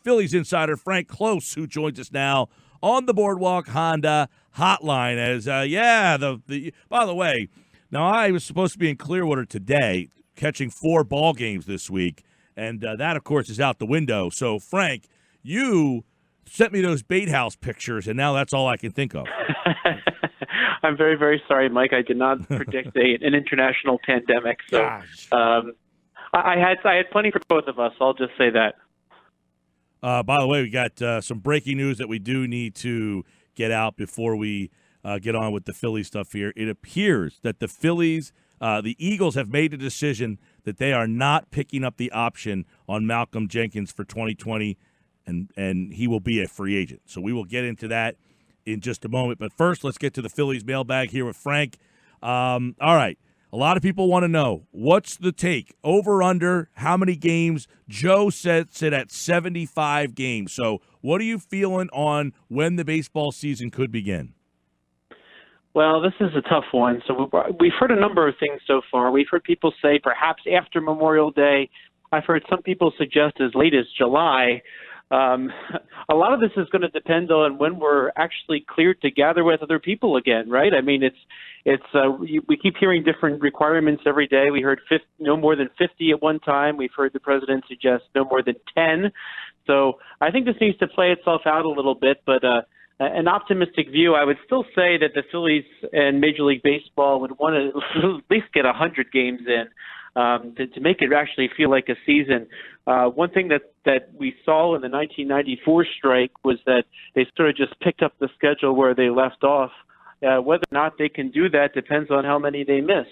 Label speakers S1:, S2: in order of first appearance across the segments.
S1: Phillies insider Frank Klose, who joins us now on the Boardwalk Honda hotline. As by the way, now I was supposed to be in Clearwater today, catching 4 ball games this week, and that, of course, is out the window. So, Frank, you sent me those bait house pictures, and now that's all I can think of.
S2: I'm very, very sorry, Mike. I did not predict an international pandemic. So I had plenty for both of us. I'll just say that.
S1: By the way, we got some breaking news that we do need to get out before we get on with the Philly stuff here. It appears that the Phillies, the Eagles, have made a decision that they are not picking up the option on Malcolm Jenkins for 2020, and he will be a free agent. So we will get into that in just a moment. But first, let's get to the Phillies mailbag here with Frank. All right. A lot of people want to know, what's the take? Over, under, how many games? Joe sets it at 75 games. So what are you feeling on when the baseball season could begin?
S2: Well, this is a tough one. So we've heard a number of things so far. We've heard people say perhaps after Memorial Day. I've heard some people suggest as late as July. A lot of this is going to depend on when we're actually cleared to gather with other people again, right? I mean, we keep hearing different requirements every day. We heard no more than 50 at one time. We've heard the president suggest no more than 10. So I think this needs to play itself out a little bit, but an optimistic view, I would still say that the Phillies and Major League Baseball would want to at least get 100 games in. To make it actually feel like a season. One thing that we saw in the 1994 strike was that they sort of just picked up the schedule where they left off. Whether or not they can do that depends on how many they miss.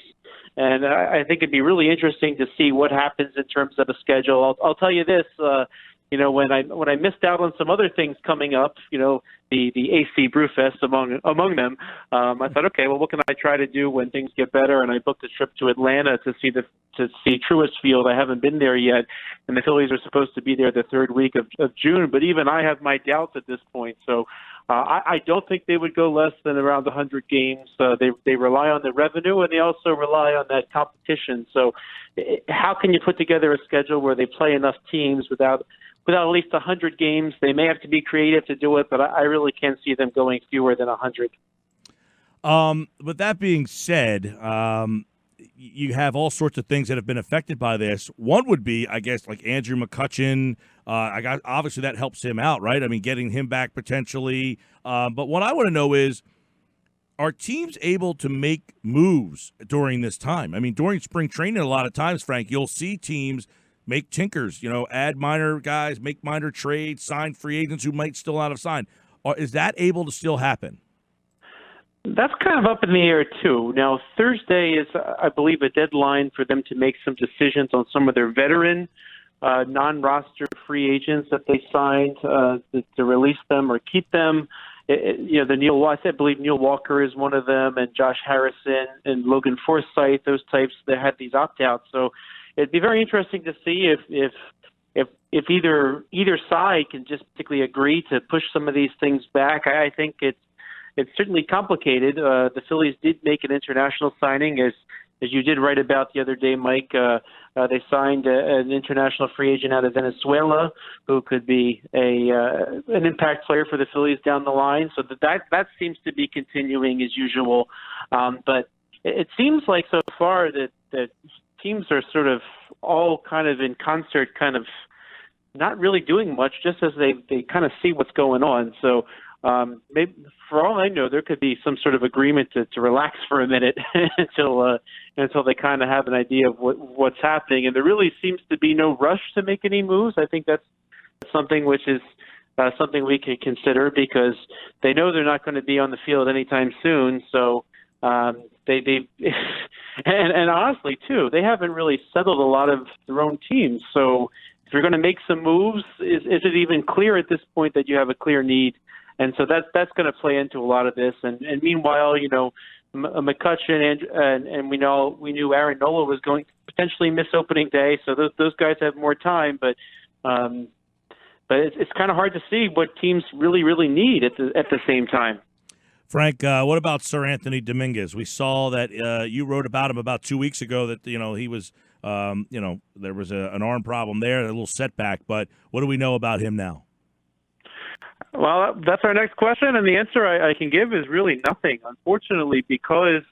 S2: And I think it'd be really interesting to see what happens in terms of a schedule. I'll tell you this, when I missed out on some other things coming up, the AC Brewfest among them, I thought, okay, well, what can I try to do when things get better? And I booked a trip to Atlanta to see Truist Field. I haven't been there yet, and the Phillies are supposed to be there the third week of June. But even I have my doubts at this point. So I don't think they would go less than around 100 games. They rely on the revenue, and they also rely on that competition. So how can you put together a schedule where they play enough teams without at least 100 games? They may have to be creative to do it, but I really can't see them going fewer than 100.
S1: But that being said, you have all sorts of things that have been affected by this. One would be, I guess, like Andrew McCutchen. Obviously that helps him out, right? I mean, getting him back potentially. But what I want to know is, are teams able to make moves during this time? I mean, during spring training, a lot of times, Frank, you'll see teams make tinkers, add minor guys, make minor trades, sign free agents who might still not have signed. Or is that able to still happen?
S2: That's kind of up in the air, too. Now, Thursday is, I believe, a deadline for them to make some decisions on some of their veteran non-roster free agents that they signed to release them or keep them. I believe Neil Walker is one of them, and Josh Harrison and Logan Forsythe, those types that had these opt-outs. So it'd be very interesting to see if either side can just basically agree to push some of these things back. I think it's certainly complicated. The Phillies did make an international signing, as you did write about the other day, Mike. They signed an international free agent out of Venezuela who could be an impact player for the Phillies down the line. So that seems to be continuing as usual. But it seems like so far that teams are sort of all kind of in concert, kind of not really doing much, just as they kind of see what's going on. So maybe, for all I know, there could be some sort of agreement to relax for a minute until they kind of have an idea of what's happening. And there really seems to be no rush to make any moves. I think that's something which is something we can consider, because they know they're not going to be on the field anytime soon. So they and honestly too, they haven't really settled a lot of their own teams. So if you're going to make some moves, is it even clear at this point that you have a clear need? And so that's going to play into a lot of this. And meanwhile, McCutchen and we knew Aaron Nola was going to potentially miss opening day. So those guys have more time, but it's kind of hard to see what teams really, really need at the same time.
S1: Frank, what about Sir Anthony Dominguez? We saw that you wrote about him about 2 weeks ago that he was There was an arm problem there, a little setback. But what do we know about him now?
S2: Well, that's our next question, and the answer I can give is really nothing. Unfortunately, because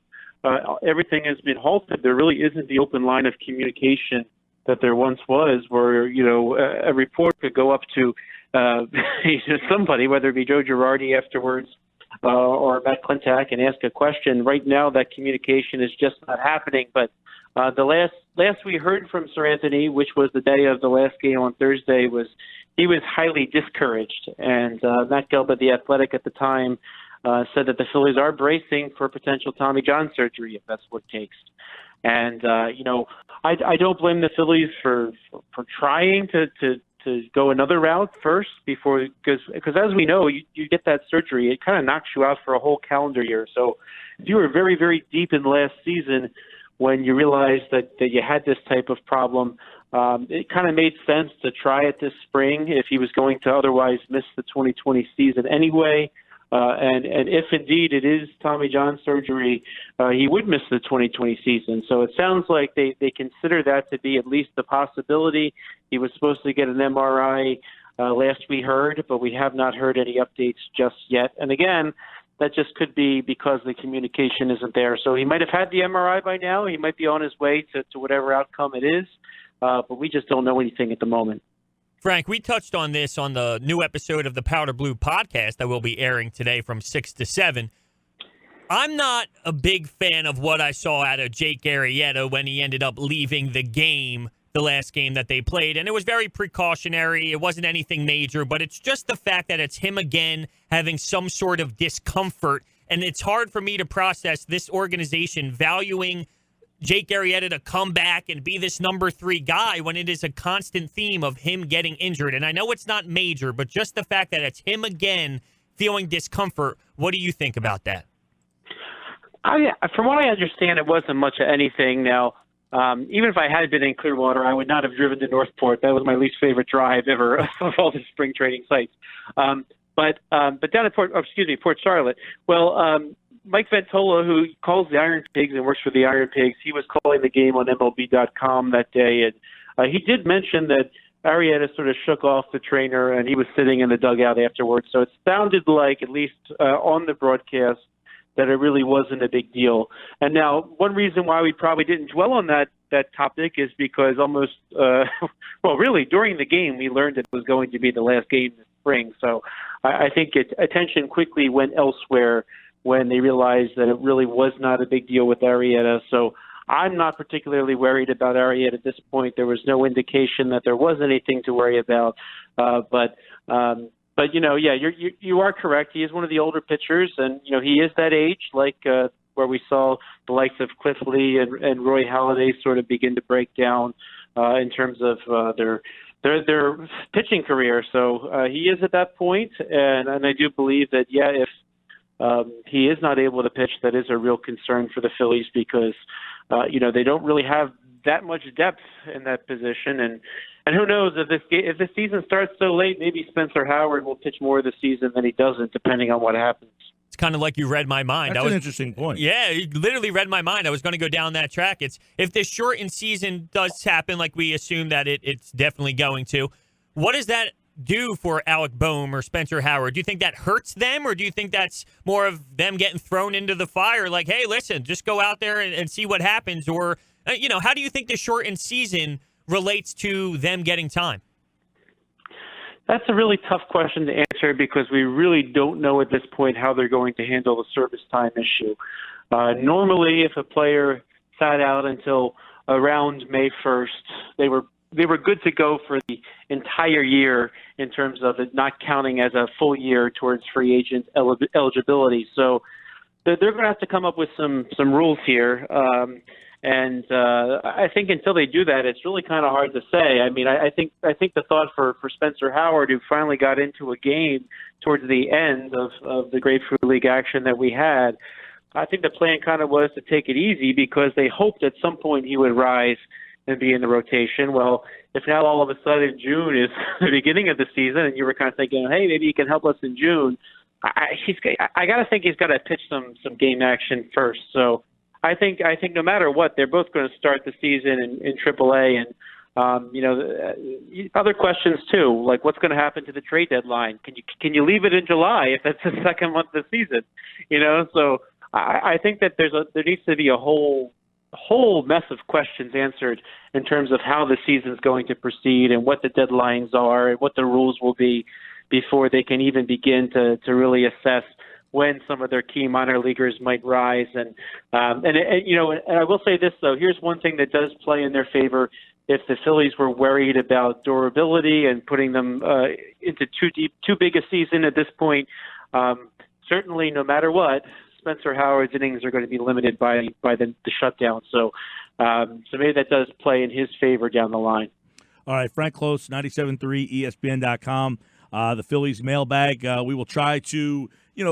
S2: everything has been halted, there really isn't the open line of communication that there once was, where a report could go up to somebody, whether it be Joe Girardi afterwards or Matt Klentak, and ask a question. Right now, that communication is just not happening. But the last we heard from Sir Anthony, which was the day of the last game on Thursday, was he was highly discouraged. And Matt Gelb, the Athletic at the time, said that the Phillies are bracing for potential Tommy John surgery if that's what it takes. And I don't blame the Phillies for trying to go another route first because as we know, you get that surgery, it kind of knocks you out for a whole calendar year. So if you were very, very deep in last season when you realized that you had this type of problem, it kind of made sense to try it this spring if he was going to otherwise miss the 2020 season anyway. And if indeed it is Tommy John surgery, he would miss the 2020 season. So it sounds like they consider that to be at least a possibility. He was supposed to get an MRI last we heard, but we have not heard any updates just yet. And again, that just could be because the communication isn't there. So he might have had the MRI by now. He might be on his way to whatever outcome it is, but we just don't know anything at the moment.
S3: Frank, we touched on this on the new episode of the Powder Blue podcast that will be airing today from 6 to 7. I'm not a big fan of what I saw out of Jake Arrieta when he ended up leaving the game, the last game that they played. And it was very precautionary. It wasn't anything major, but it's just the fact that it's him again having some sort of discomfort. And it's hard for me to process this organization valuing Jake Arrieta to come back and be this number 3 guy when it is a constant theme of him getting injured. And I know it's not major, but just the fact that it's him again feeling discomfort, what do you think about that?
S2: From what I understand, it wasn't much of anything. Now, even if I had been in Clearwater, I would not have driven to Northport. That was my least favorite drive ever of all the spring training sites. But down at Port Charlotte, well, Mike Ventola, who calls the Iron Pigs and works for the Iron Pigs, he was calling the game on MLB.com that day, and he did mention that Arrieta sort of shook off the trainer and he was sitting in the dugout afterwards. So it sounded like, at least on the broadcast, that it really wasn't a big deal. And now, one reason why we probably didn't dwell on that topic is because almost, really, during the game, we learned it was going to be the last game this spring. So I think attention quickly went elsewhere when they realized that it really was not a big deal with Arrieta. So I'm not particularly worried about Arrieta at this point. There was no indication that there was anything to worry about. But you are correct. He is one of the older pitchers, and he is that age, like where we saw the likes of Cliff Lee and Roy Halladay sort of begin to break down in terms of their pitching career. So he is at that point, and I do believe that if he is not able to pitch, that is a real concern for the Phillies because, they don't really have that much depth in that position. And who knows, if this season starts so late, maybe Spencer Howard will pitch more of the season than he doesn't, depending on what happens.
S3: It's kind of like you read my mind.
S1: That's an interesting point.
S3: Yeah, you literally read my mind. I was going to go down that track. If this shortened season does happen, like we assume that it's definitely going to, what does that do for Alec Boehm or Spencer Howard? Do you think that hurts them, or do you think that's more of them getting thrown into the fire? Like, hey, listen, just go out there and see what happens. Or, how do you think the shortened season relates to them getting time?
S2: That's a really tough question to answer because we really don't know at this point how they're going to handle the service time issue. Normally, if a player sat out until around May 1st, they were good to go for the entire year in terms of it not counting as a full year towards free agent eligibility. So they're going to have to come up with some rules here. And I think until they do that, it's really kind of hard to say. I mean, I think the thought for Spencer Howard, who finally got into a game towards the end of the Grapefruit League action that we had, I think the plan kind of was to take it easy because they hoped at some point he would rise and be in the rotation. Well, if now all of a sudden June is the beginning of the season and you were kind of thinking, hey, maybe he can help us in June, I got to think he's got to pitch some game action first. So I think no matter what, they're both going to start the season in AAA, and other questions too, like what's going to happen to the trade deadline? Can you leave it in July if that's the second month of the season? So I think that there needs to be a whole mess of questions answered in terms of how the season's going to proceed and what the deadlines are and what the rules will be before they can even begin to really assess when some of their key minor leaguers might rise. And I will say this though, here's one thing that does play in their favor. If the Phillies were worried about durability and putting them into too big a season at this point, certainly no matter what, Spencer Howard's innings are going to be limited by the shutdown. So maybe that does play in his favor down the line.
S1: All right, Frank Klose, 97.3 ESPN.com. The Phillies mailbag. We will try to,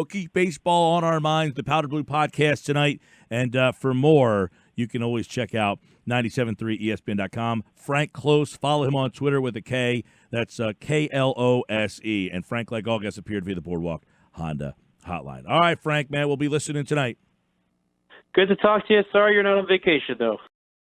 S1: keep baseball on our minds. The Powder Blue podcast tonight. And for more, you can always check out 97.3 ESPN.com. Frank Klose, follow him on Twitter with a K. That's Klose. And Frank, like all guests, appeared via the Boardwalk Honda hotline. All right, Frank, man, we'll be listening tonight.
S2: Good to talk to you. Sorry you're not on vacation, though.